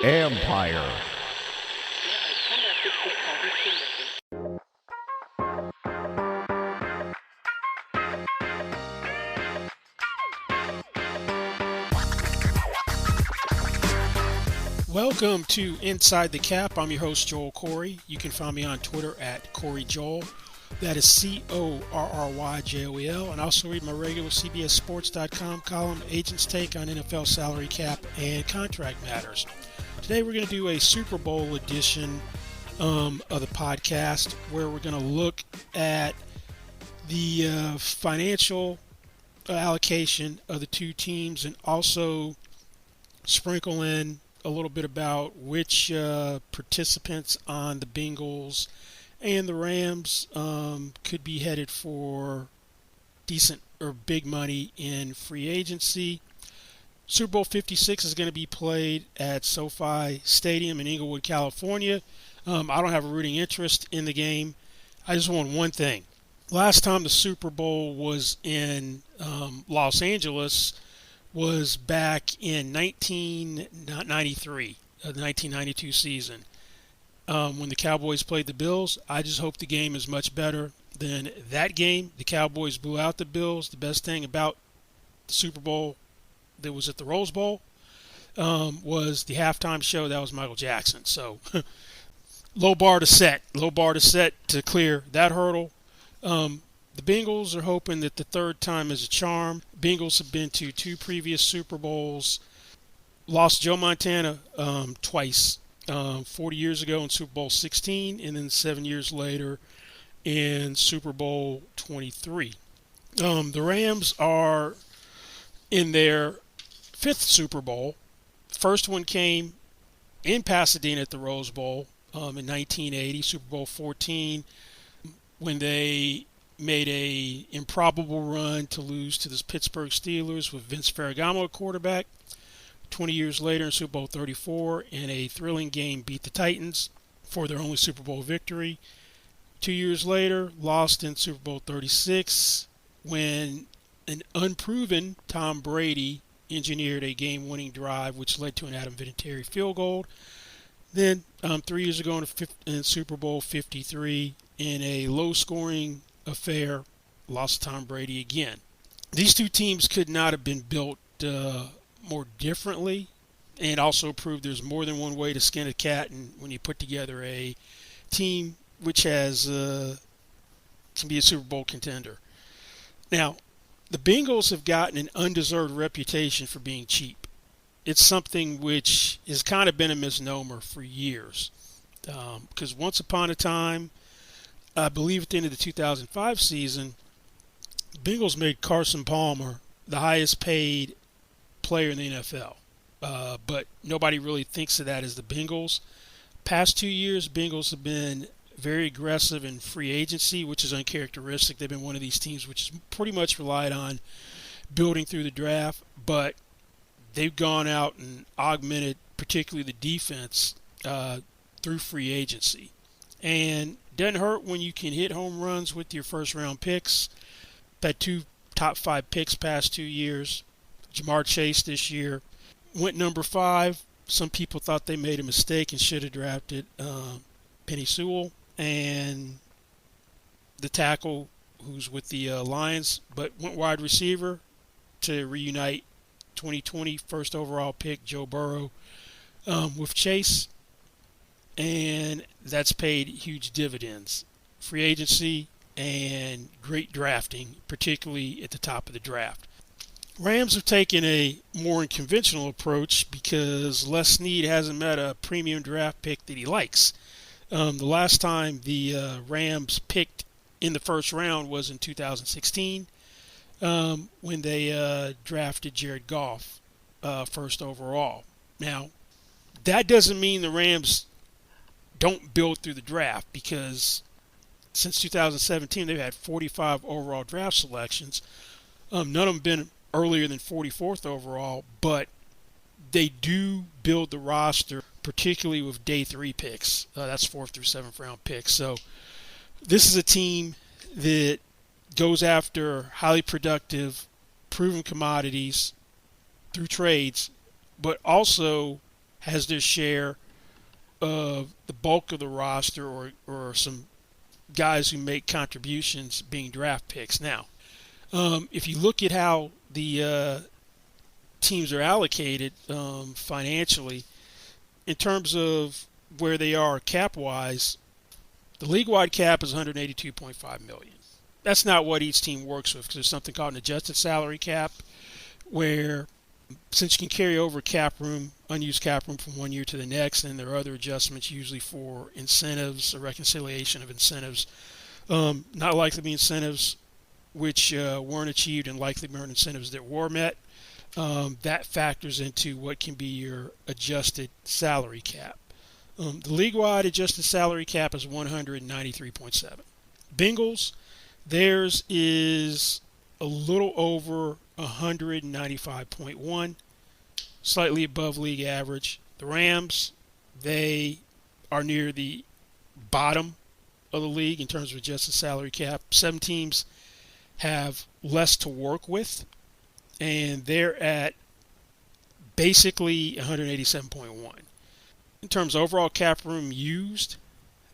Empire. Welcome to Inside the Cap. I'm your host, Joel Corey. You can find me on Twitter at CoreyJoel. That is CorryJoel. And also read my regular CBSSports.com column, Agent's Take on NFL salary cap and contract matters. Today we're going to do a Super Bowl edition of the podcast where we're going to look at the financial allocation of the two teams and also sprinkle in a little bit about which participants on the Bengals and the Rams could be headed for decent or big money in free agency. Super Bowl 56 is going to be played at SoFi Stadium in Inglewood, California. I don't have a rooting interest in the game. I just want one thing. Last time the Super Bowl was in Los Angeles was back in 1993, the 1992 season, when the Cowboys played the Bills. I just hope the game is much better than that game. The Cowboys blew out the Bills. The best thing about the Super Bowl that was at the Rose Bowl was the halftime show. That was Michael Jackson. So low bar to set to clear that hurdle. The Bengals are hoping that the third time is a charm. Bengals have been to two previous Super Bowls, lost Joe Montana twice, 40 years ago in Super Bowl 16, and then 7 years later in Super Bowl 23. The Rams are in their fifth Super Bowl. First one came in Pasadena at the Rose Bowl in 1980, Super Bowl 14, when they made a improbable run to lose to the Pittsburgh Steelers with Vince Ferragamo at quarterback. 20 years later in Super Bowl 34, in a thrilling game, beat the Titans for their only Super Bowl victory. 2 years later, lost in Super Bowl 36 when an unproven Tom Brady engineered a game-winning drive which led to an Adam Vinatieri field goal. Then 3 years ago in Super Bowl 53, in a low-scoring affair, lost Tom Brady again. These two teams could not have been built more differently, and also proved there's more than one way to skin a cat. And when you put together a team which has can be a Super Bowl contender. Now, the Bengals have gotten an undeserved reputation for being cheap. It's something which has kind of been a misnomer for years, because once upon a time, I believe at the end of the 2005 season, the Bengals made Carson Palmer the highest paid player in the NFL. But nobody really thinks of that as the Bengals. Past 2 years, Bengals have been very aggressive in free agency, which is uncharacteristic. They've been one of these teams which is pretty much relied on building through the draft, but they've gone out and augmented particularly the defense through free agency. And doesn't hurt when you can hit home runs with your first-round picks. Had two top 5 picks past 2 years. Ja'Marr Chase this year went number 5. Some people thought they made a mistake and should have drafted Penei Sewell and the tackle who's with the Lions, but went wide receiver to reunite 2020 first overall pick Joe Burrow with Chase. And that's paid huge dividends. Free agency and great drafting, particularly at the top of the draft. Rams have taken a more unconventional approach because Les Snead hasn't met a premium draft pick that he likes. The last time the Rams picked in the first round was in 2016 when they drafted Jared Goff first overall. Now, that doesn't mean the Rams don't build through the draft, because since 2017 they've had 45 overall draft selections. None of them have been earlier than 44th overall, but they do build the roster, particularly with day 3 picks. That's 4th through 7th round picks. So this is a team that goes after highly productive, proven commodities through trades but also has their share of the bulk of the roster or some guys who make contributions being draft picks. Now, if you look at how the teams are allocated financially, in terms of where they are cap-wise, the league-wide cap is $182.5 million. That's not what each team works with because there's something called an adjusted salary cap where since you can carry over cap room, unused cap room from one year to the next, and there are other adjustments usually for incentives or reconciliation of incentives, not likely to be incentives which weren't achieved and likely weren't incentives that were met. That factors into what can be your adjusted salary cap. The league-wide adjusted salary cap is 193.7. Bengals, theirs is a little over 195.1, slightly above league average. The Rams, they are near the bottom of the league in terms of adjusted salary cap. Some teams have less to work with, and they're at basically 187.1. In terms of overall cap room used,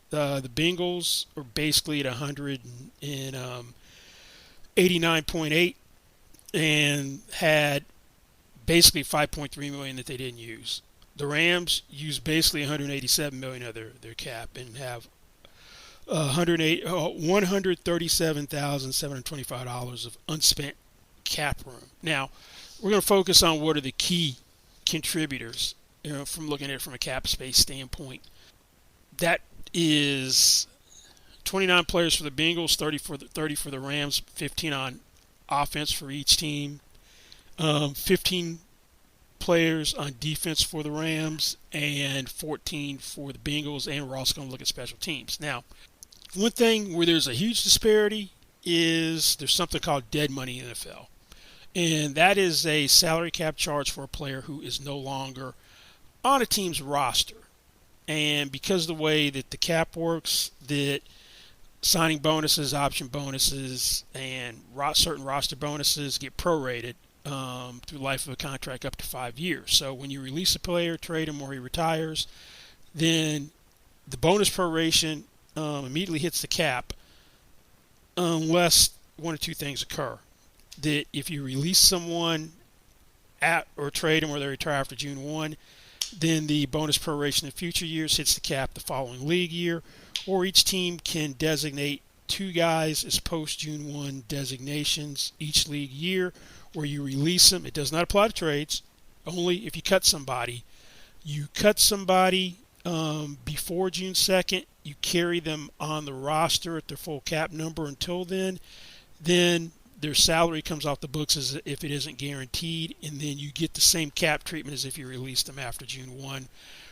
the Bengals are basically at 189.8 and had basically 5.3 million that they didn't use. The Rams used basically 187 million of their cap and have $137,725 of unspent cap room. Now, we're going to focus on what are the key contributors, from looking at it from a cap space standpoint. That is 29 players for the Bengals, 30 for the Rams, 15 on offense for each team, 15 players on defense for the Rams, and 14 for the Bengals, and we're also going to look at special teams. Now, one thing where there's a huge disparity is there's something called dead money in the NFL. And that is a salary cap charge for a player who is no longer on a team's roster. And because of the way that the cap works, that signing bonuses, option bonuses, and certain roster bonuses get prorated through life of a contract up to 5 years. So when you release a player, trade him, or he retires, then the bonus proration immediately hits the cap unless one or two things occur. That if you release someone at or trade them or they retire after June 1, then the bonus proration in future years hits the cap the following league year, or each team can designate 2 guys as post-June 1 designations each league year where you release them. It does not apply to trades, only if you cut somebody. You cut somebody before June 2nd, you carry them on the roster at their full cap number until then their salary comes off the books as if it isn't guaranteed, and then you get the same cap treatment as if you released them after June 1,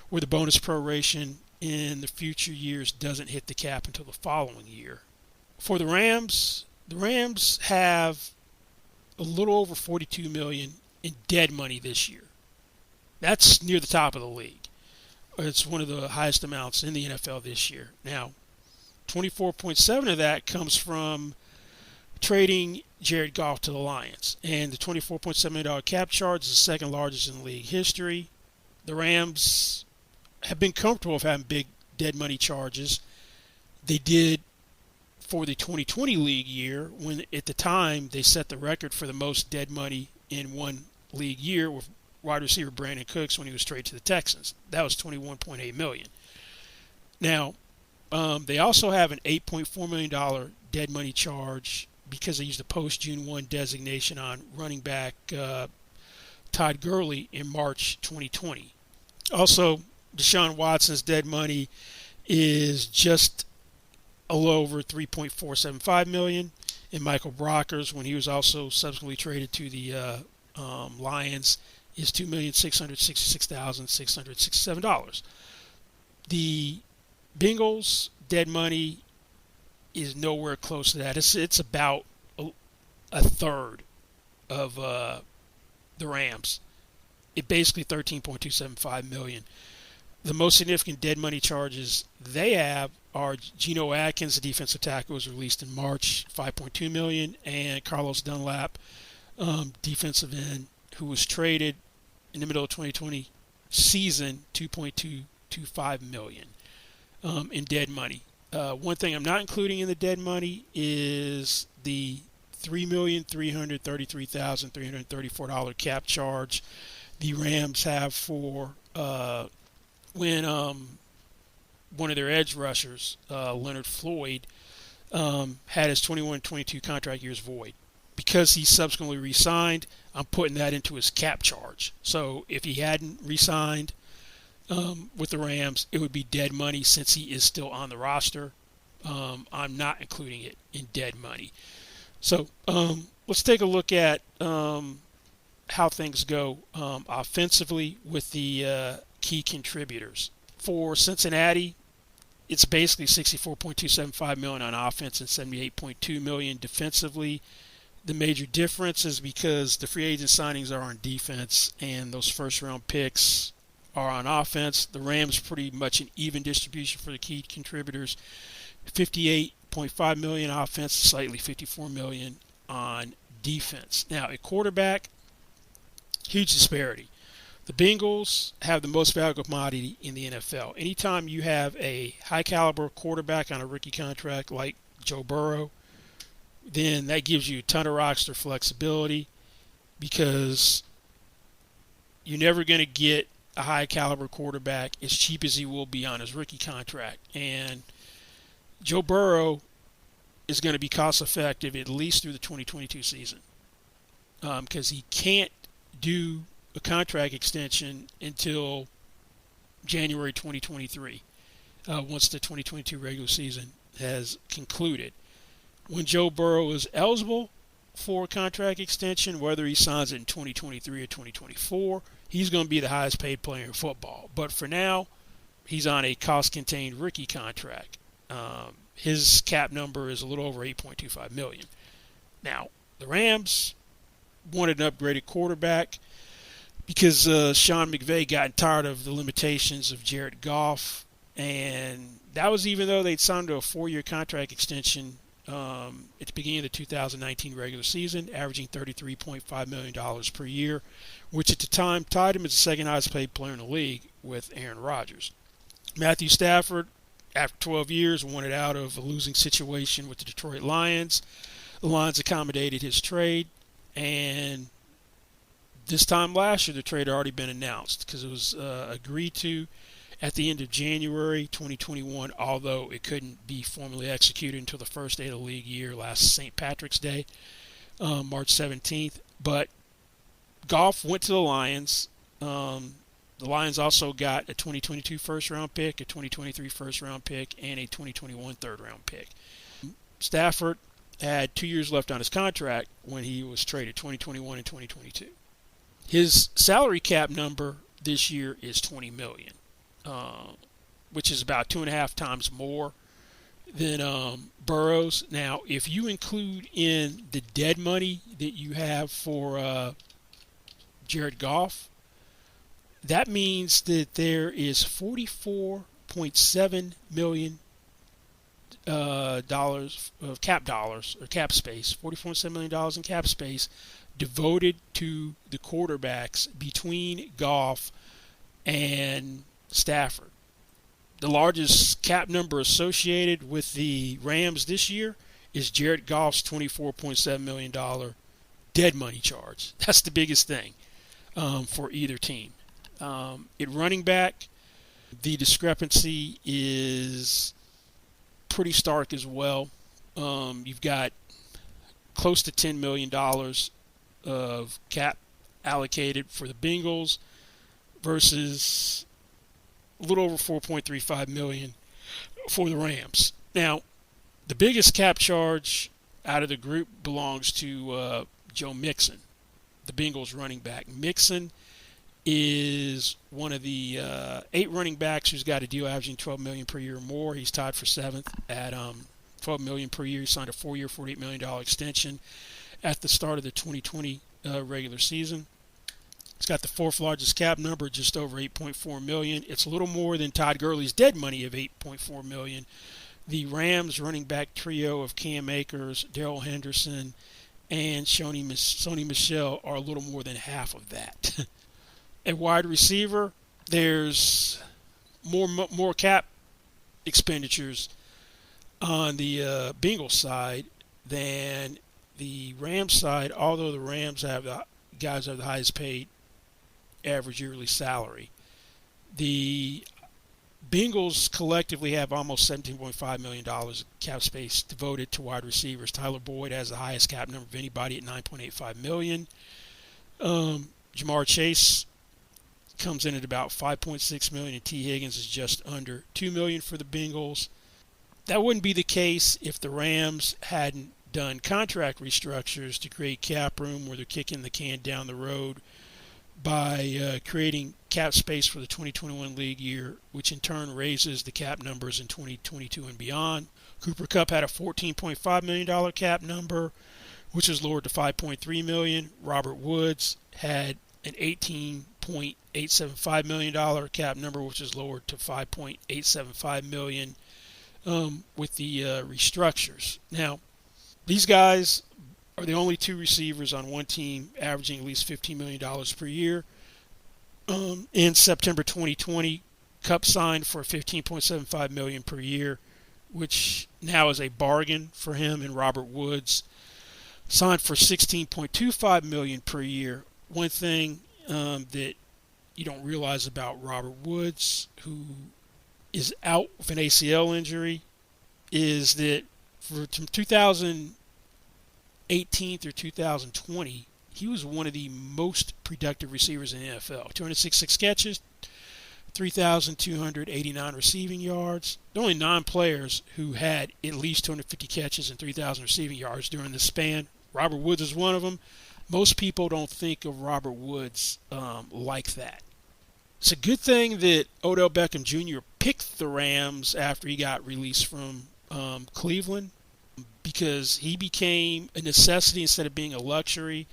where the bonus proration in the future years doesn't hit the cap until the following year. For the Rams have a little over $42 million in dead money this year. That's near the top of the league. It's one of the highest amounts in the NFL this year. Now, 24.7 of that comes from trading Jared Goff to the Lions. And the $24.7 million cap charge is the second largest in league history. The Rams have been comfortable with having big dead money charges. They did for the 2020 league year, when at the time they set the record for the most dead money in one league year with wide receiver Brandon Cooks when he was traded to the Texans. That was $21.8 million. Now, they also have an $8.4 million dead money charge because they used a post-June 1 designation on running back Todd Gurley in March 2020. Also, Deshaun Watson's dead money is just a little over $3.475 million. And Michael Brockers, when he was also subsequently traded to the Lions, is $2,666,667. The Bengals' dead money is nowhere close to that. It's about a third of the Rams. It basically $13.275 million. The most significant dead money charges they have are Geno Atkins, the defensive tackle, was released in March, $5.2 million, and Carlos Dunlap, defensive end, who was traded in the middle of 2020 season, $2.225 million in dead money. One thing I'm not including in the dead money is the $3,333,334 cap charge the Rams have for when one of their edge rushers, Leonard Floyd, had his 21-22 contract years void. Because he subsequently re-signed, I'm putting that into his cap charge. So if he hadn't re-signed with the Rams, it would be dead money since he is still on the roster. I'm not including it in dead money. So let's take a look at how things go offensively with the key contributors. For Cincinnati, it's basically $64.275 million on offense and $78.2 million defensively. The major difference is because the free agent signings are on defense and those first-round picks are on offense. The Rams pretty much an even distribution for the key contributors. $58.5 million offense, slightly $54 million on defense. Now, at quarterback, huge disparity. The Bengals have the most valuable commodity in the NFL. Anytime you have a high-caliber quarterback on a rookie contract like Joe Burrow, then that gives you a ton of roster flexibility because you're never going to get a high-caliber quarterback as cheap as he will be on his rookie contract. And Joe Burrow is going to be cost-effective at least through the 2022 season because he can't do a contract extension until January 2023 once the 2022 regular season has concluded. When Joe Burrow is eligible for a contract extension, whether he signs it in 2023 or 2024, he's going to be the highest paid player in football. But for now, he's on a cost-contained rookie contract. His cap number is a little over $8.25 million. Now, the Rams wanted an upgraded quarterback because Sean McVay got tired of the limitations of Jared Goff, and that was even though they'd signed to a 4-year contract extension at the beginning of the 2019 regular season, averaging $33.5 million per year, which at the time tied him as the second highest paid player in the league with Aaron Rodgers. Matthew Stafford, after 12 years, wanted out of a losing situation with the Detroit Lions. The Lions accommodated his trade, and this time last year, the trade had already been announced because it was agreed to at the end of January 2021, although it couldn't be formally executed until the first day of the league year, last St. Patrick's Day, March 17th. But Goff went to the Lions. The Lions also got a 2022 first-round pick, a 2023 first-round pick, and a 2021 third-round pick. Stafford had 2 years left on his contract when he was traded, 2021 and 2022. His salary cap number this year is $20 million, which is about 2.5 times more than Burrow's. Now, if you include in the dead money that you have for Jared Goff, that means that there is $44.7 million dollars of cap dollars or cap space, $44.7 million in cap space devoted to the quarterbacks between Goff and Stafford. The largest cap number associated with the Rams this year is Jared Goff's $24.7 million dead money charge. That's the biggest thing for either team. At running back, the discrepancy is pretty stark as well. You've got close to $10 million of cap allocated for the Bengals versus a little over $4.35 million for the Rams. Now, the biggest cap charge out of the group belongs to Joe Mixon, the Bengals running back. Mixon is one of the 8 running backs who's got a deal averaging $12 million per year or more. He's tied for 7th at $12 million per year. He signed a 4-year, $48 million extension at the start of the 2020 regular season. He's got the 4th largest cap number, just over $8.4 million. It's a little more than Todd Gurley's dead money of $8.4 million. The Rams running back trio of Cam Akers, Darrell Henderson, and Sony Michel are a little more than half of that. At wide receiver, there's more cap expenditures on the Bengals side than the Rams side, although the Rams have the guys have the highest paid average yearly salary. The Bengals collectively have almost $17.5 million cap space devoted to wide receivers. Tyler Boyd has the highest cap number of anybody at $9.85 million. Jamar Chase comes in at about $5.6 million, and T. Higgins is just under $2 million for the Bengals. That wouldn't be the case if the Rams hadn't done contract restructures to create cap room, where they're kicking the can down the road by creating cap space for the 2021 league year, which in turn raises the cap numbers in 2022 and beyond. Cooper Kupp had a $14.5 million cap number, which was lowered to $5.3 million. Robert Woods had an $18.875 million cap number, which is lowered to $5.875 million with the restructures. Now, these guys are the only two receivers on one team averaging at least $15 million per year. In September 2020, Kupp signed for $15.75 million per year, which now is a bargain for him, and Robert Woods signed for $16.25 million per year. One thing that you don't realize about Robert Woods, who is out with an ACL injury, is that from 2018 through 2020, he was one of the most productive receivers in the NFL. 266 catches, 3,289 receiving yards. There are only 9 players who had at least 250 catches and 3,000 receiving yards during this span. Robert Woods is one of them. Most people don't think of Robert Woods like that. It's a good thing that Odell Beckham Jr. picked the Rams after he got released from Cleveland, because he became a necessity instead of being a luxury.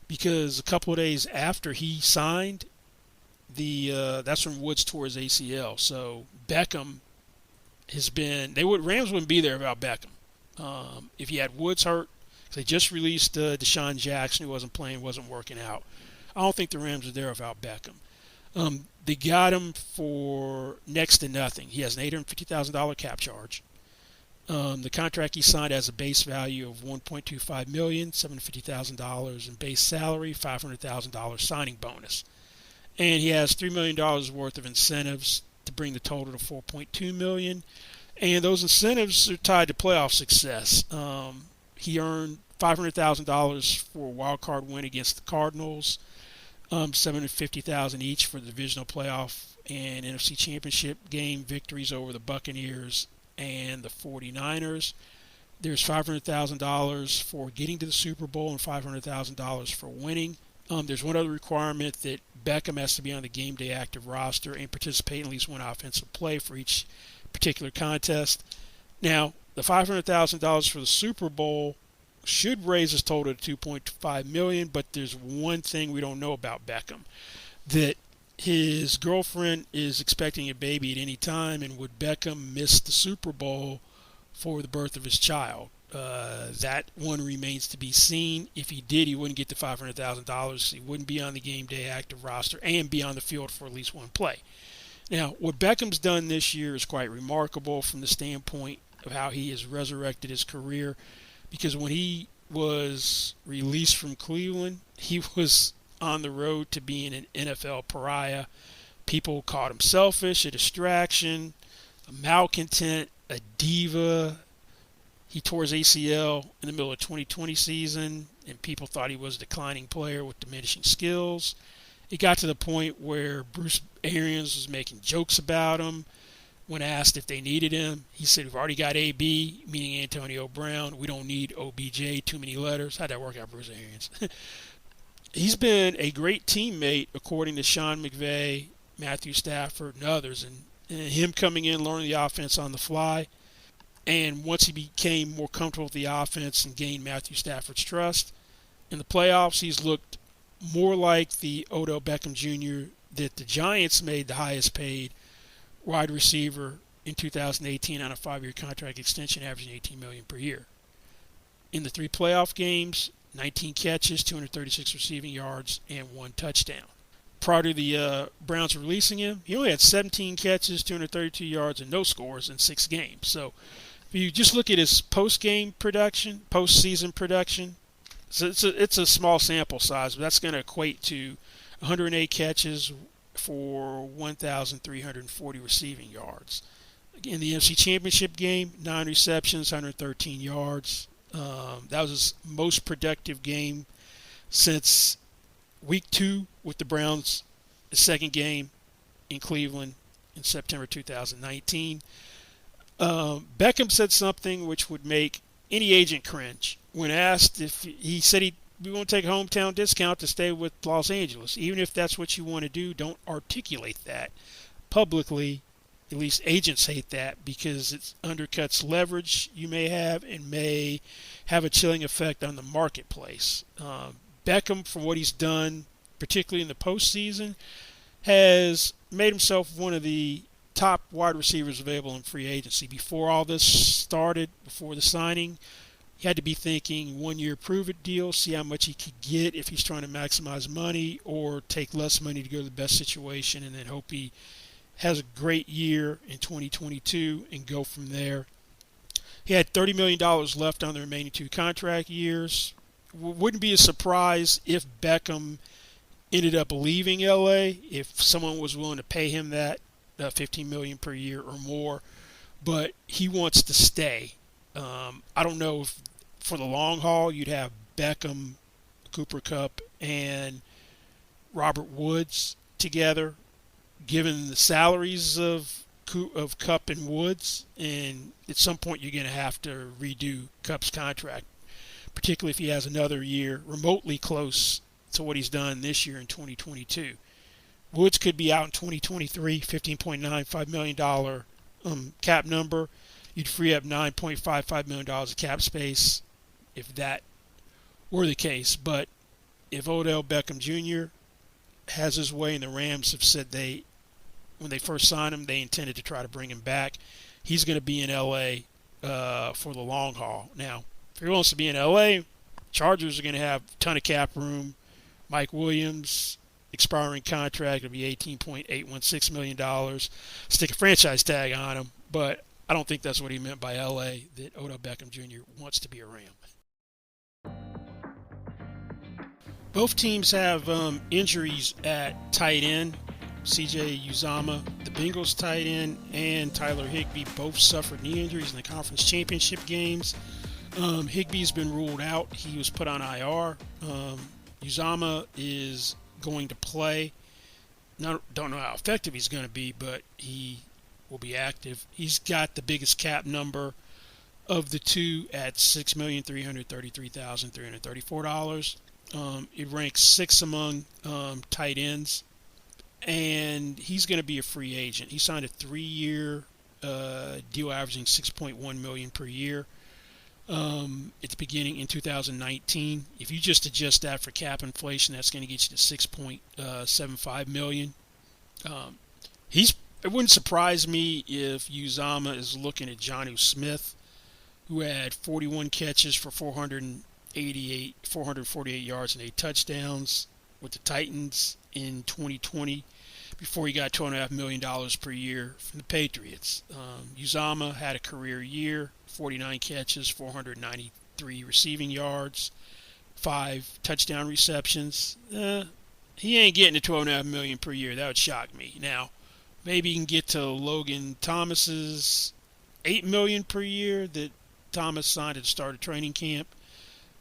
Because a couple of days after he signed, that's when Woods tore his ACL. So Beckham has been. Rams wouldn't be there without Beckham. If you had Woods hurt, they just released Deshaun Jackson, who wasn't playing, wasn't working out. I don't think the Rams are there without Beckham. They got him for next to nothing. He has an $850,000 cap charge. The contract he signed has a base value of $1.25 million, $750,000 in base salary, $500,000 signing bonus, and he has $3 million worth of incentives to bring the total to $4.2 million. And those incentives are tied to playoff success. He earned $500,000 for a wild card win against the Cardinals, $750,000 each for the divisional playoff and NFC Championship game victories over the Buccaneers and the 49ers. There's $500,000 for getting to the Super Bowl and $500,000 for winning. There's one other requirement, that Beckham has to be on the game day active roster and participate in at least one offensive play for each particular contest. Now, the $500,000 for the Super Bowl should raise his total to $2.5 million, but there's one thing we don't know about Beckham, that his girlfriend is expecting a baby at any time, and would Beckham miss the Super Bowl for the birth of his child? That one remains to be seen. If he did, he wouldn't get the $500,000. He wouldn't be on the game day active roster and be on the field for at least one play. Now, what Beckham's done this year is quite remarkable from the standpoint of how he has resurrected his career, because when he was released from Cleveland, he was on the road to being an NFL pariah. People called him selfish, a distraction, a malcontent, a diva. He tore his ACL in the middle of the 2020 season, and people thought he was a declining player with diminishing skills. It got to the point where Bruce Arians was making jokes about him. When asked if they needed him, he said, "We've already got AB," meaning Antonio Brown. "We don't need OBJ, too many letters." How'd that work out, Bruce Arians? He's been a great teammate, according to Sean McVay, Matthew Stafford, and others. And him coming in, learning the offense on the fly. And once he became more comfortable with the offense and gained Matthew Stafford's trust, in the playoffs, he's looked more like the Odell Beckham Jr. that the Giants made the highest paid wide receiver in 2018 on a 5-year contract extension, averaging $18 million per year. In the 3 playoff games, 19 catches, 236 receiving yards, and 1 touchdown. prior to the Browns releasing him, he only had 17 catches, 232 yards, and no scores in 6 games. So if you just look at his post-game production, postseason production, so it's a small sample size, but that's going to equate to 108 catches for 1,340 receiving yards. In the NFC Championship game, 9 receptions, 113 yards. That was his most productive game since Week 2 with the Browns, the second game in Cleveland in September 2019. Beckham said something which would make any agent cringe. When asked, if he said we won't take a hometown discount to stay with Los Angeles. Even if that's what you want to do, don't articulate that publicly. At least agents hate that because it undercuts leverage you may have and may have a chilling effect on the marketplace. Beckham, for what he's done, particularly in the postseason, has made himself one of the top wide receivers available in free agency. Before all this started, before the signing, he had to be thinking 1-year prove-it deal, see how much he could get if he's trying to maximize money, or take less money to go to the best situation and then hope he has a great year in 2022 and go from there. He had $30 million left on the remaining 2 contract years. Wouldn't be a surprise if Beckham ended up leaving LA, if someone was willing to pay him that $15 million per year or more, but he wants to stay. I don't know if for the long haul you'd have Beckham, Cooper Kupp, and Robert Woods together, given the salaries of Kupp and Woods, and at some point you're going to have to redo Kupp's contract, particularly if he has another year remotely close to what he's done this year in 2022. Woods could be out in 2023, $15.95 million cap number. You'd free up $9.55 million of cap space if that were the case. But if Odell Beckham Jr. has his way, and the Rams have said when they first signed him, they intended to try to bring him back, he's going to be in L.A. For the long haul. Now, if he wants to be in L.A., Chargers are going to have a ton of cap room. Mike Williams, expiring contract, will be $18.816 million. Stick a franchise tag on him, but I don't think that's what he meant by L.A., that Odell Beckham Jr. wants to be a Ram. Both teams have injuries at tight end. C.J. Uzomah, the Bengals tight end, and Tyler Higbee both suffered knee injuries in the conference championship games. Higbee's been ruled out. He was put on IR. Uzomah is going to play. Don't know how effective he's going to be, but he will be active. He's got the biggest cap number of the two at $6,333,334. It ranks 6th among tight ends, and he's going to be a free agent. He signed a 3-year deal averaging $6.1 million per year at the beginning in 2019. If you just adjust that for cap inflation, that's going to get you to $6.75 million. It wouldn't surprise me if Uzomah is looking at Jonnu Smith, who had 41 catches for 448 yards and 8 touchdowns with the Titans in 2020 before he got $2.5 million per year from the Patriots. Uzomah had a career year, 49 catches, 493 receiving yards, 5 touchdown receptions. He ain't getting to $2.5 million per year. That would shock me. Now, maybe you can get to Logan Thomas's $8 million per year that Thomas signed at the start of training camp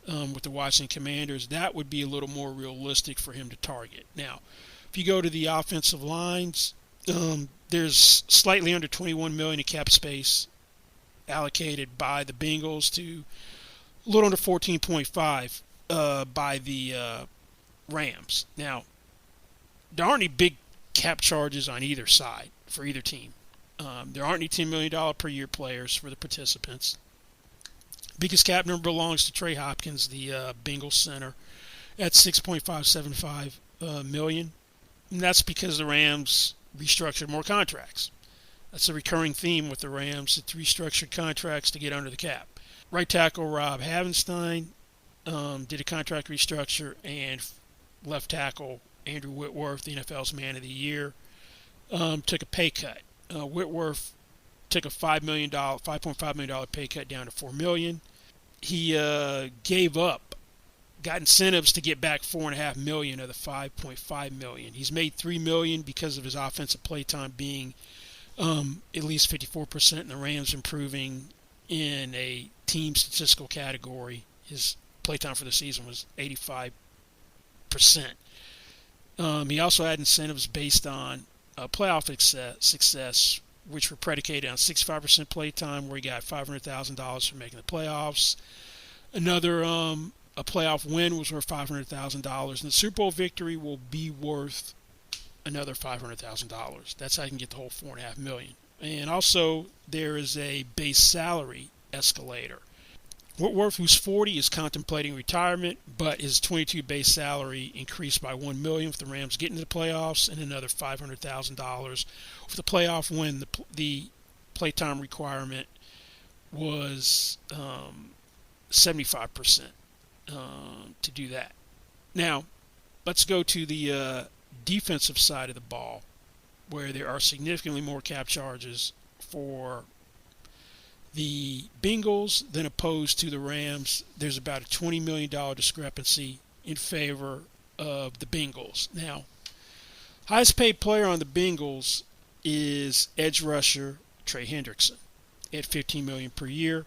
with the Washington Commanders. That would be a little more realistic for him to target. Now, if you go to the offensive lines, there's slightly under $21 million in cap space allocated by the Bengals to a little under 14.5 by the Rams. Now, there aren't any big cap charges on either side for either team. There aren't any $10 million per year players for the participants. Biggest cap number belongs to Trey Hopkins, the Bengals center, at $6.575 million. And that's because the Rams restructured more contracts. That's a recurring theme with the Rams. It's restructured contracts to get under the cap. Right tackle Rob Havenstein did a contract restructure, and left tackle Andrew Whitworth, the NFL's Man of the Year, took a pay cut. Whitworth took a $5.5 million pay cut down to $4 million. He got incentives to get back $4.5 million of the $5.5 million. He's made $3 million because of his offensive playtime being at least 54%, and the Rams improving in a team statistical category. His playtime for the season was 85%. He also had incentives based on playoff success, which were predicated on 65% playtime, where he got $500,000 for making the playoffs. Another a playoff win was worth $500,000, and the Super Bowl victory will be worth another $500,000. That's how you can get the whole $4.5 million. And also, there is a base salary escalator. Whitworth, who's 40, is contemplating retirement, but his 22 base salary increased by $1 million with the Rams getting to the playoffs, and another $500,000 with the playoff win. The playtime requirement was 75% to do that. Now, let's go to the defensive side of the ball, where there are significantly more cap charges for the Bengals than opposed to the Rams. There's about a $20 million discrepancy in favor of the Bengals. Now, highest paid player on the Bengals is edge rusher Trey Hendrickson at $15 million per year.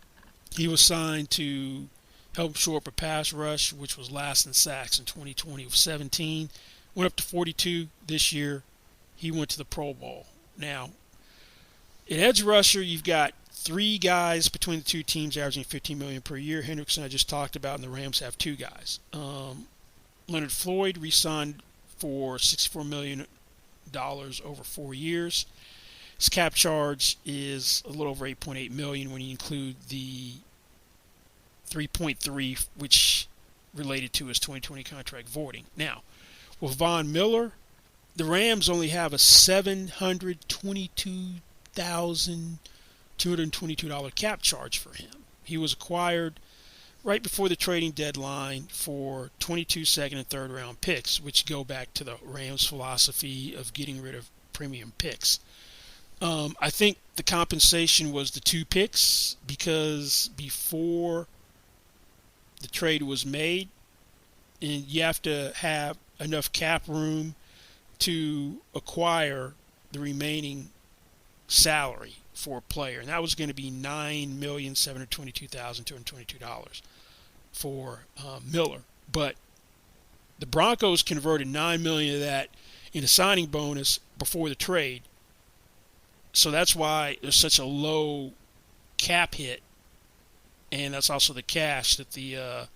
He was signed to help shore up a pass rush, which was last in sacks in 2020 with 17. Went up to 42 this year. He went to the Pro Bowl. Now, at edge rusher, you've got three guys between the two teams averaging $15 million per year. Hendrickson I just talked about, and the Rams have two guys. Leonard Floyd re-signed for $64 million over 4 years. His cap charge is a little over $8.8 million when you include the $3.3, which related to his 2020 contract voiding. Now, with Von Miller, the Rams only have a $722,222 cap charge for him. He was acquired right before the trading deadline for 22 second and third round picks, which go back to the Rams' philosophy of getting rid of premium picks. I think the compensation was the 2 picks, because before the trade was made, and you have to have enough cap room to acquire the remaining salary for a player, and that was going to be $9,722,222 for Miller. But the Broncos converted $9 million of that into signing bonus before the trade, so that's why there's such a low cap hit, and that's also the cash that the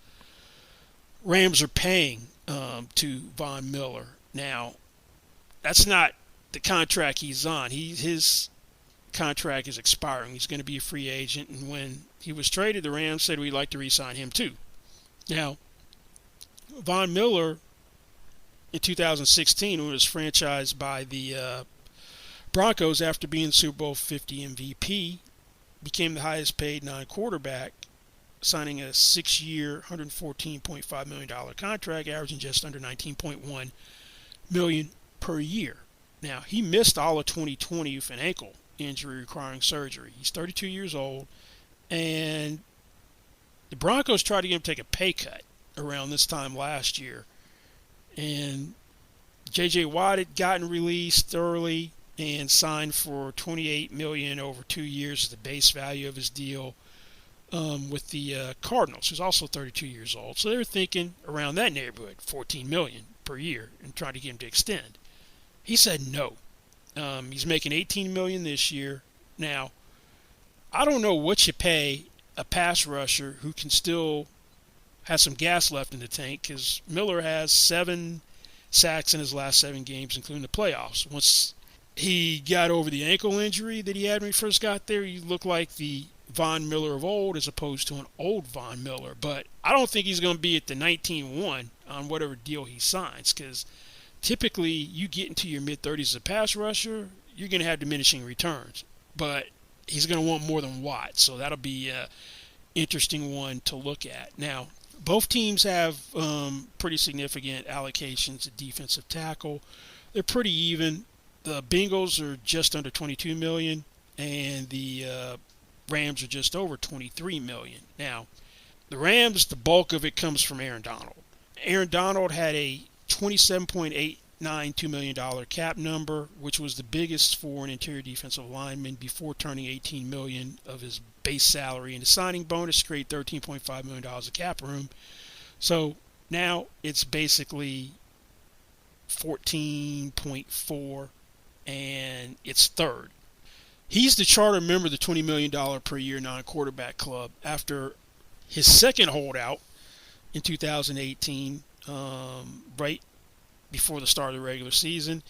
Rams are paying to Von Miller. Now, that's not the contract he's on. His contract is expiring. He's going to be a free agent, and when he was traded, the Rams said we'd like to re-sign him too. Now, Von Miller in 2016 was franchised by the Broncos after being Super Bowl 50 MVP, became the highest paid non-quarterback, signing a 6-year, $114.5 million contract, averaging just under $19.1 million per year. Now, he missed all of 2020 with an ankle injury requiring surgery. He's 32 years old, and the Broncos tried to get him to take a pay cut around this time last year. And J.J. Watt had gotten released early and signed for $28 million over 2 years as the base value of his deal with the Cardinals, who's also 32 years old. So they were thinking around that neighborhood, $14 million per year, and trying to get him to extend. He said no. He's making $18 million this year. Now, I don't know what you pay a pass rusher who can still have some gas left in the tank, because Miller has 7 sacks in his last 7 games, including the playoffs. Once he got over the ankle injury that he had when he first got there, he looked like the Von Miller of old as opposed to an old Von Miller. But I don't think he's going to be at the 19-1 on whatever deal he signs, because typically you get into your mid-30s as a pass rusher, you're going to have diminishing returns. But he's going to want more than Watt, so that'll be an interesting one to look at. Now, Both teams have pretty significant allocations at defensive tackle. They're pretty even. The Bengals are just under 22 million, and the Rams are just over 23 million. Now, the Rams, the bulk of it comes from Aaron Donald. Aaron Donald had a $27.892 million cap number, which was the biggest for an interior defensive lineman before turning $18 million of his base salary and the signing bonus to create $13.5 million of cap room. So now it's basically 14.4, and it's third. He's the charter member of the $20 million per year non-quarterback club after his second holdout in 2018, right before the start of the regular season.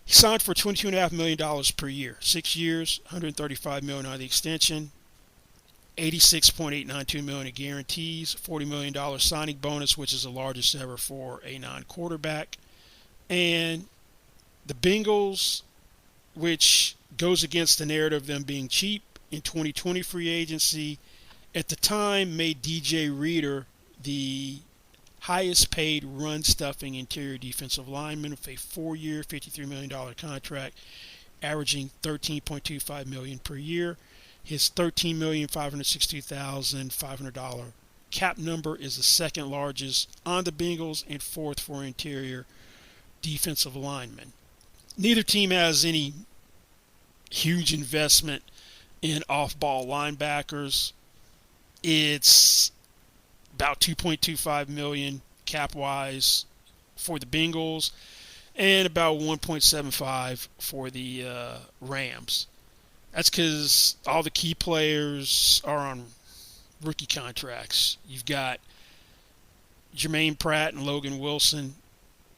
He signed for $22.5 million per year, 6 years, $135 million on the extension, $86.892 million in guarantees, $40 million signing bonus, which is the largest ever for a non-quarterback. And the Bengals, which goes against the narrative of them being cheap in 2020 free agency, at the time made DJ Reader the highest paid run-stuffing interior defensive lineman with a 4-year, $53 million contract, averaging $13.25 million per year. His $13,562,500 cap number is the second largest on the Bengals and fourth for interior defensive linemen. Neither team has any huge investment in off-ball linebackers. It's about $2.25 million cap-wise for the Bengals and about $1.75 for the Rams. That's because all the key players are on rookie contracts. You've got Jermaine Pratt and Logan Wilson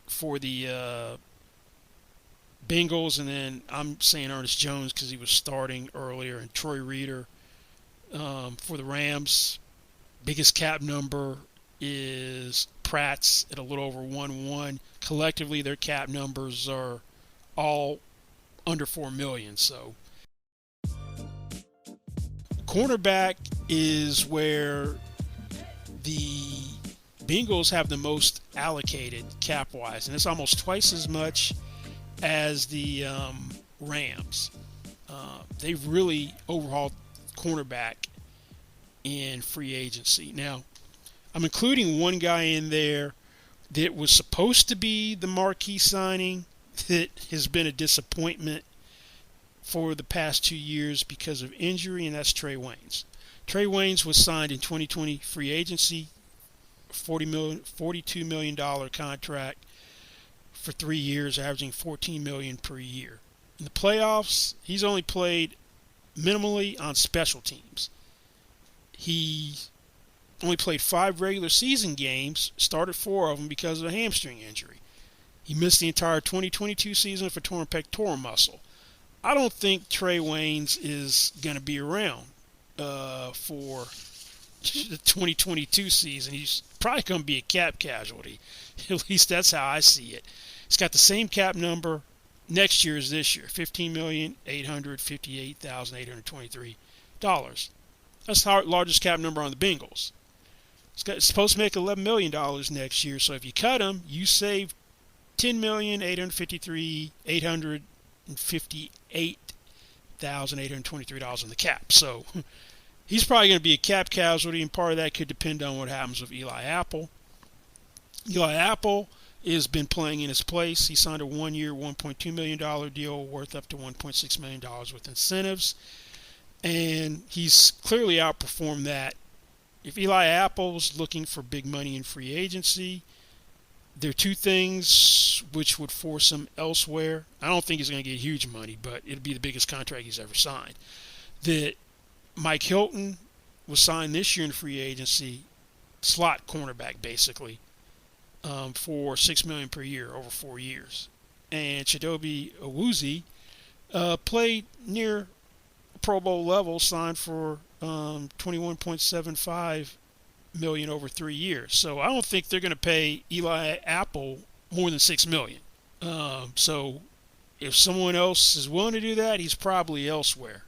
for the Bengals, and then I'm saying Ernest Jones because he was starting earlier, and Troy Reader for the Rams. Biggest cap number is Pratt's at a little over 1.1. Collectively, their cap numbers are all under $4 million. So, cornerback is where the Bengals have the most allocated cap-wise, and it's almost twice as much as the Rams. They've really overhauled cornerback in free agency. Now, I'm including one guy in there that was supposed to be the marquee signing that has been a disappointment for the past 2 years because of injury, and that's Trey Waynes. Trey Waynes was signed in 2020 free agency, $42 million contract for 3 years, averaging $14 million per year. In the playoffs, he's only played minimally on special teams. He only played 5 regular season games, started 4 of them because of a hamstring injury. He missed the entire 2022 season for torn pectoral muscle. I don't think Trey Waynes is going to be around for the 2022 season. He's probably going to be a cap casualty. At least that's how I see it. He's got the same cap number next year as this year, $15,858,823. That's the largest cap number on the Bengals. It's supposed to make $11 million next year, so if you cut him, you save $10,853,858,823 on the cap. So he's probably going to be a cap casualty, and part of that could depend on what happens with Eli Apple. Eli Apple has been playing in his place. He signed a 1-year, $1.2 million deal worth up to $1.6 million with incentives, and he's clearly outperformed that. If Eli Apple's looking for big money in free agency, there are 2 things which would force him elsewhere. I don't think he's going to get huge money, but it'll be the biggest contract he's ever signed. That Mike Hilton was signed this year in free agency, slot cornerback basically, for $6 million per year over 4 years. And Chidobe Awuzie played near Pro Bowl level, signed for $21.75 million over 3 years. So I don't think they're going to pay Eli Apple more than $6 million. So if someone else is willing to do that, he's probably elsewhere.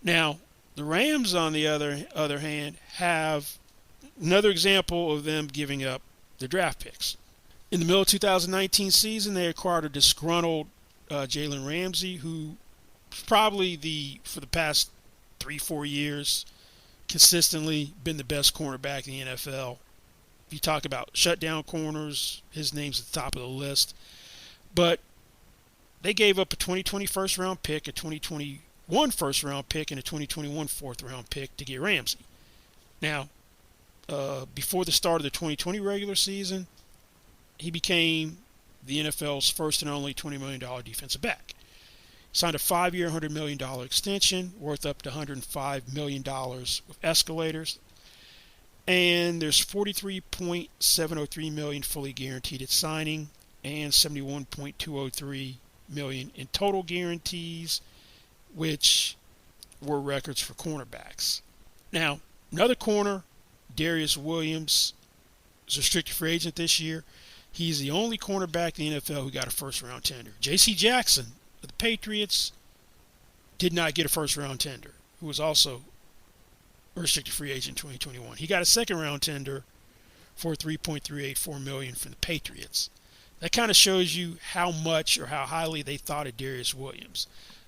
Now, the Rams, on the other hand, have another example of them giving up their draft picks. In the middle of 2019 season, they acquired a disgruntled Jalen Ramsey, who probably for the past 3-4 years consistently been the best cornerback in the NFL. If you talk about shutdown corners, his name's at the top of the list. But they gave up a 2020 first round pick, a 2021 first round pick, and a 2021 fourth round pick to get Ramsey. Now, before the start of the 2020 regular season, he became the NFL's first and only $20 million defensive back. Signed a 5-year, $100 million extension worth up to $105 million with escalators. And there's $43.703 million fully guaranteed at signing and $71.203 million in total guarantees, which were records for cornerbacks. Now, another corner, Darius Williams, is a restricted free agent this year. He's the only cornerback in the NFL who got a first-round tender. J.C. Jackson of the Patriots did not get a first-round tender, who was also a restricted free agent in 2021. He got a second-round tender for $3.384 million from the Patriots. That kind of shows you how much or how highly they thought of Darius Williams.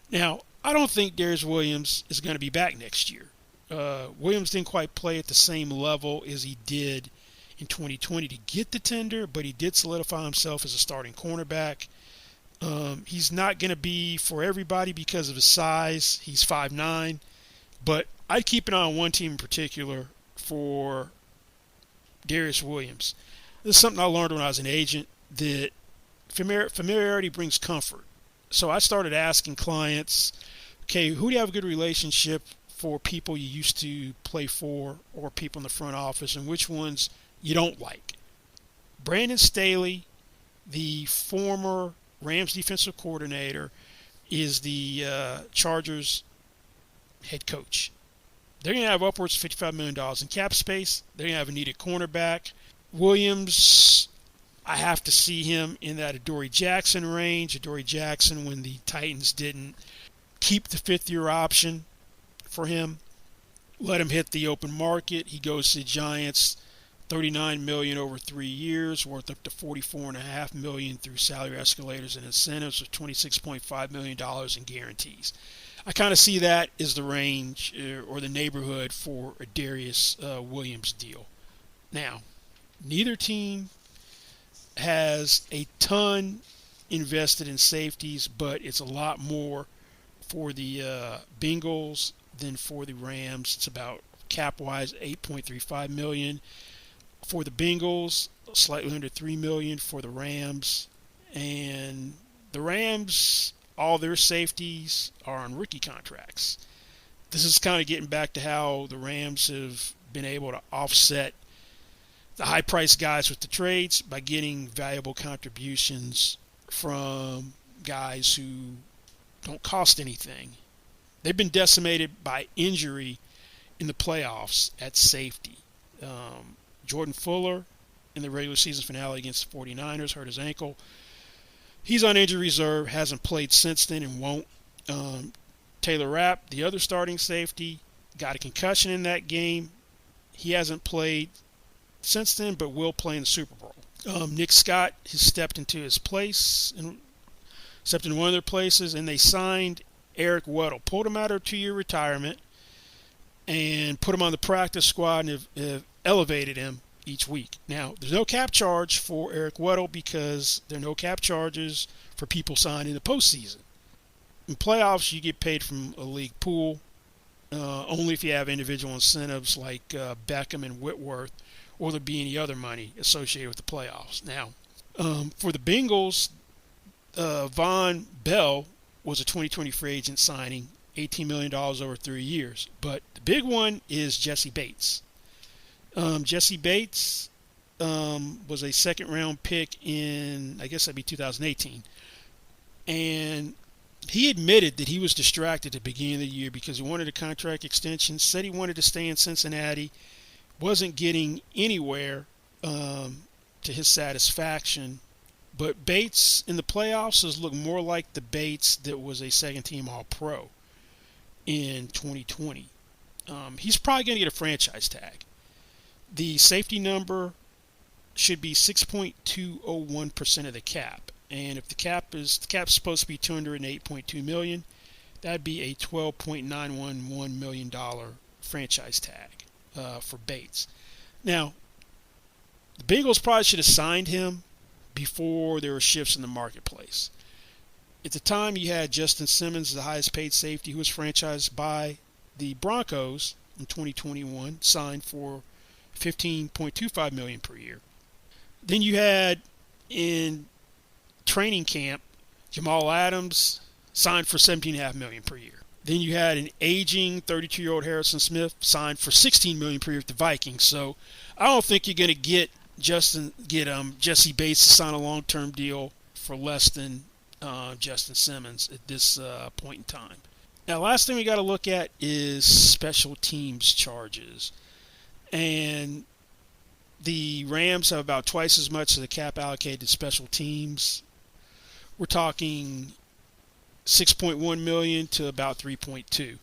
Now, I don't think Darius Williams is going to be back next year. Williams didn't quite play at the same level as he did in 2020 to get the tender, but he did solidify himself as a starting cornerback. He's not going to be for everybody because of his size. He's 5'9", but I'd keep an eye on one team in particular for Darius Williams. This is something I learned when I was an agent, that familiarity brings comfort. So I started asking clients, okay, who do you have a good relationship for, people you used to play for or people in the front office, and which ones you don't like? Brandon Staley, the former Rams defensive coordinator, is the Chargers head coach. They're going to have upwards of $55 million in cap space. They're going to have a needed cornerback. Williams, I have to see him in that Adoree Jackson range. Adoree Jackson, when the Titans didn't keep the fifth-year option for him, let him hit the open market. He goes to the Giants, $39 million over 3 years, worth up to $44.5 million through salary escalators and incentives, with $26.5 million in guarantees. I kind of see that as the range or the neighborhood for a Darius Williams deal. Now, neither team has a ton invested in safeties, but it's a lot more for the Bengals than for the Rams. It's about, cap-wise, $8.35 million for the Bengals, slightly under $3 million for the Rams. And the Rams, all their safeties are on rookie contracts. This is kind of getting back to how the Rams have been able to offset the high-priced guys with the trades by getting valuable contributions from guys who don't cost anything. They've been decimated by injury in the playoffs at safety. Jordan Fuller, in the regular season finale against the 49ers, hurt his ankle. He's on injury reserve, hasn't played since then and won't. Taylor Rapp, the other starting safety, got a concussion in that game. He hasn't played since then, but will play in the Super Bowl. Nick Scott has stepped into his place, and stepped into one of their places, and they signed Eric Weddle, pulled him out of a 2-year retirement, and put him on the practice squad, and have elevated him each week. Now, there's no cap charge for Eric Weddle because there are no cap charges for people signed in the postseason. In playoffs, you get paid from a league pool, only if you have individual incentives like Beckham and Whitworth, or there be any other money associated with the playoffs. Now, for the Bengals, Von Bell was a 2020 free agent signing, $18 million over 3 years. But the big one is Jesse Bates. Jesse Bates was a second-round pick in, I guess that'd be 2018. And he admitted that he was distracted at the beginning of the year because he wanted a contract extension, said he wanted to stay in Cincinnati, wasn't getting anywhere to his satisfaction. But Bates in the playoffs has looked more like the Bates that was a second-team All-Pro in 2020. He's probably going to get a franchise tag. The safety number should be 6.201% of the cap. And if the cap's supposed to be $208.2 million, that'd be a $12.911 million franchise tag for Bates. Now, the Bengals probably should have signed him before there were shifts in the marketplace. At the time, you had Justin Simmons, the highest paid safety, who was franchised by the Broncos in 2021, signed for $15.25 million per year. Then you had in training camp Jamal Adams signed for $17.5 million per year. Then you had an aging 32-year-old Harrison Smith signed for $16 million per year with the Vikings. So I don't think you're going to get Jesse Bates to sign a long-term deal for less than Justin Simmons at this point in time. Now, last thing we got to look at is special teams charges. And the Rams have about twice as much of the cap allocated to special teams. We're talking $6.1 million to about $3.2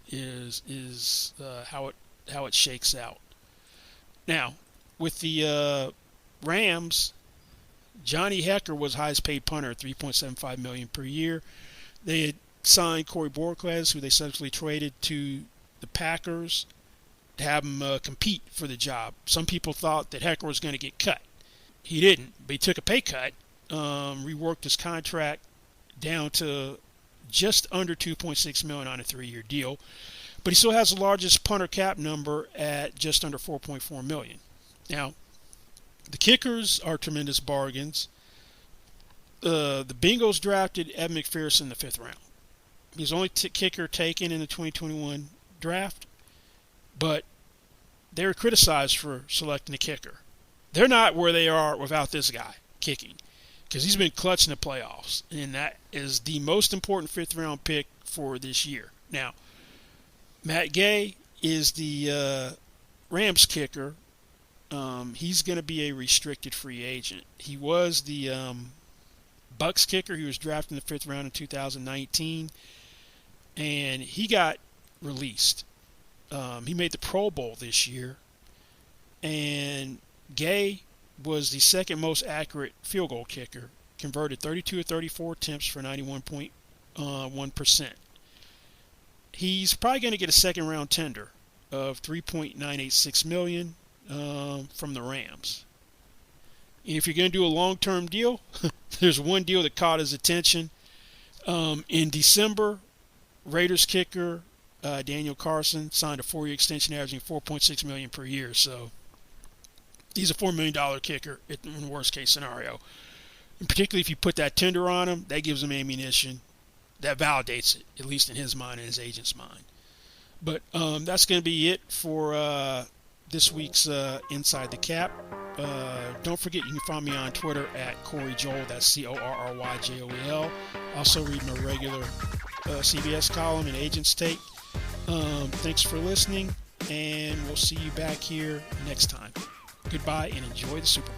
is how it shakes out. Now, with the Rams, Johnny Hekker was highest paid punter at $3.75 million per year. They had signed Corey Borquez, who they subsequently traded to the Packers to have him compete for the job. Some people thought that Hekker was going to get cut. He didn't, but he took a pay cut, reworked his contract down to just under $2.6 million on a 3-year deal. But he still has the largest punter cap number at just under $4.4 million. Now, the kickers are tremendous bargains. The Bengals drafted Evan McPherson in the 5th round. He's the only kicker taken in the 2021 draft, but they were criticized for selecting a kicker. They're not where they are without this guy kicking, because he's been clutch in the playoffs, and that is the most important 5th-round pick for this year. Now, Matt Gay is the Rams kicker. He's going to be a restricted free agent. He was the Bucks kicker. He was drafted in the 5th round in 2019, and he got released. He made the Pro Bowl this year, and Gay was the second most accurate field goal kicker, converted 32 of 34 attempts for 91.1%. He's probably going to get a second-round tender of $3.986 million from the Rams. And if you're going to do a long-term deal, there's one deal that caught his attention. In December, Raiders kicker Daniel Carlson signed a 4-year extension averaging $4.6 million per year. So he's a $4 million kicker in the worst-case scenario. And particularly if you put that tender on him, that gives him ammunition. That validates it, at least in his mind and his agent's mind. But that's going to be it for this week's Inside the Cap. Don't forget, you can find me on Twitter at Corey Joel. That's CORRYJOEL. Also read my regular CBS column and Agents Take. Thanks for listening, and we'll see you back here next time. Goodbye, and enjoy the Super Bowl.